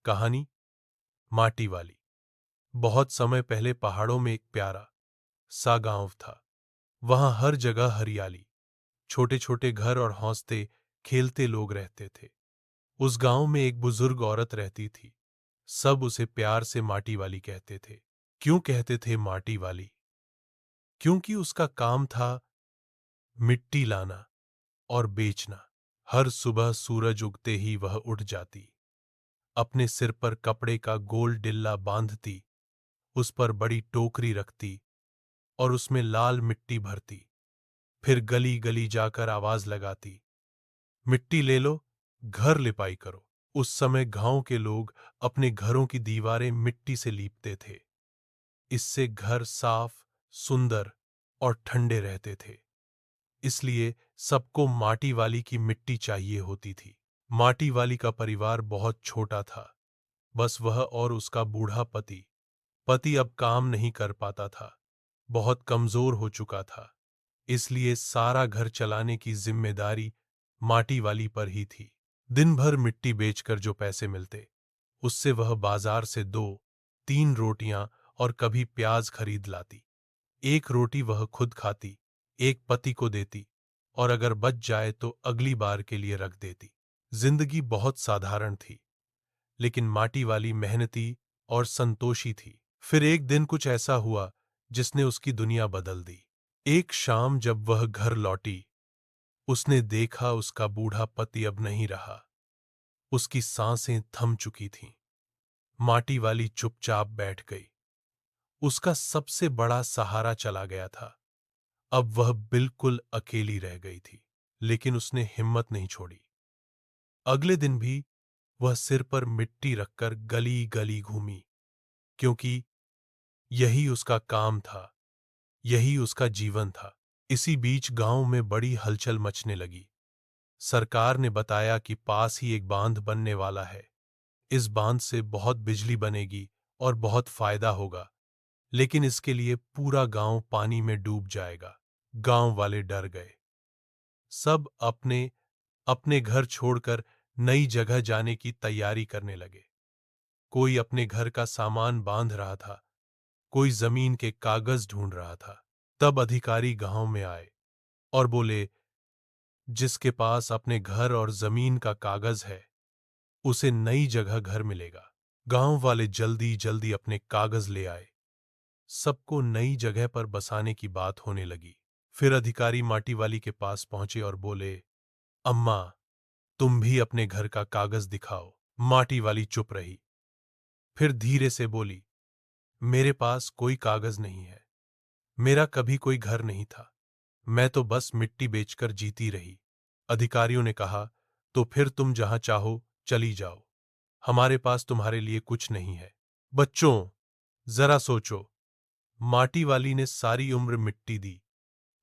कहानी माटी वाली। बहुत समय पहले पहाड़ों में एक प्यारा सा गांव था। वहां हर जगह हरियाली, छोटे छोटे घर और हंसते खेलते लोग रहते थे। उस गांव में एक बुजुर्ग औरत रहती थी। सब उसे प्यार से माटी वाली कहते थे। क्यों कहते थे माटी वाली? क्योंकि उसका काम था मिट्टी लाना और बेचना। हर सुबह सूरज उगते ही वह उठ जाती, अपने सिर पर कपड़े का गोल डिल्ला बांधती, उस पर बड़ी टोकरी रखती और उसमें लाल मिट्टी भरती। फिर गली गली जाकर आवाज लगाती, मिट्टी ले लो, घर लिपाई करो। उस समय गांव के लोग अपने घरों की दीवारें मिट्टी से लीपते थे। इससे घर साफ, सुंदर और ठंडे रहते थे। इसलिए सबको माटी वाली की मिट्टी चाहिए होती थी। माटी वाली का परिवार बहुत छोटा था। बस वह और उसका बूढ़ा पति। पति अब काम नहीं कर पाता था, बहुत कमजोर हो चुका था। इसलिए सारा घर चलाने की जिम्मेदारी माटी वाली पर ही थी। दिन भर मिट्टी बेचकर जो पैसे मिलते, उससे वह बाजार से 2-3 रोटियां और कभी प्याज खरीद लाती। एक रोटी वह खुद खाती, एक पति को देती और अगर बच जाए तो अगली बार के लिए रख देती। जिंदगी बहुत साधारण थी, लेकिन माटी वाली मेहनती और संतोषी थी। फिर एक दिन कुछ ऐसा हुआ जिसने उसकी दुनिया बदल दी। एक शाम जब वह घर लौटी, उसने देखा उसका बूढ़ा पति अब नहीं रहा। उसकी सांसें थम चुकी थीं। माटी वाली चुपचाप बैठ गई। उसका सबसे बड़ा सहारा चला गया था। अब वह बिल्कुल अकेली रह गई थी, लेकिन उसने हिम्मत नहीं छोड़ी। अगले दिन भी वह सिर पर मिट्टी रखकर गली गली घूमी, क्योंकि यही उसका काम था, यही उसका जीवन था। इसी बीच गांव में बड़ी हलचल मचने लगी। सरकार ने बताया कि पास ही एक बांध बनने वाला है। इस बांध से बहुत बिजली बनेगी और बहुत फायदा होगा, लेकिन इसके लिए पूरा गांव पानी में डूब जाएगा। गांव वाले डर गए। सब अपने अपने घर छोड़कर नई जगह जाने की तैयारी करने लगे। कोई अपने घर का सामान बांध रहा था, कोई जमीन के कागज ढूंढ रहा था। तब अधिकारी गांव में आए और बोले, जिसके पास अपने घर और जमीन का कागज है, उसे नई जगह घर मिलेगा। गांव वाले जल्दी जल्दी अपने कागज ले आए। सबको नई जगह पर बसाने की बात होने लगी। फिर अधिकारी माटी वाली के पास पहुंचे और बोले, अम्मा, तुम भी अपने घर का कागज दिखाओ। माटी वाली चुप रही। फिर धीरे से बोली, मेरे पास कोई कागज नहीं है। मेरा कभी कोई घर नहीं था। मैं तो बस मिट्टी बेचकर जीती रही। अधिकारियों ने कहा, तो फिर तुम जहां चाहो चली जाओ। हमारे पास तुम्हारे लिए कुछ नहीं है। बच्चों, जरा सोचो। माटी वाली ने सारी उम्र मिट्टी दी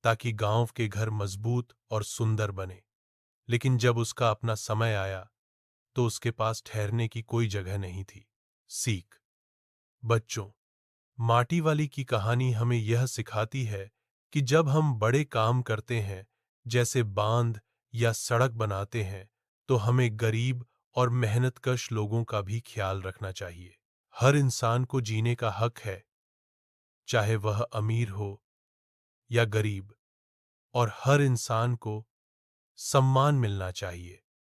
ताकि गांव के घर मजबूत और सुंदर बने, लेकिन जब उसका अपना समय आया तो उसके पास ठहरने की कोई जगह नहीं थी। सीख। बच्चों, माटी वाली की कहानी हमें यह सिखाती है कि जब हम बड़े काम करते हैं, जैसे बांध या सड़क बनाते हैं, तो हमें गरीब और मेहनतकश लोगों का भी ख्याल रखना चाहिए। हर इंसान को जीने का हक है, चाहे वह अमीर हो या गरीब, और हर इंसान को सम्मान मिलना चाहिए।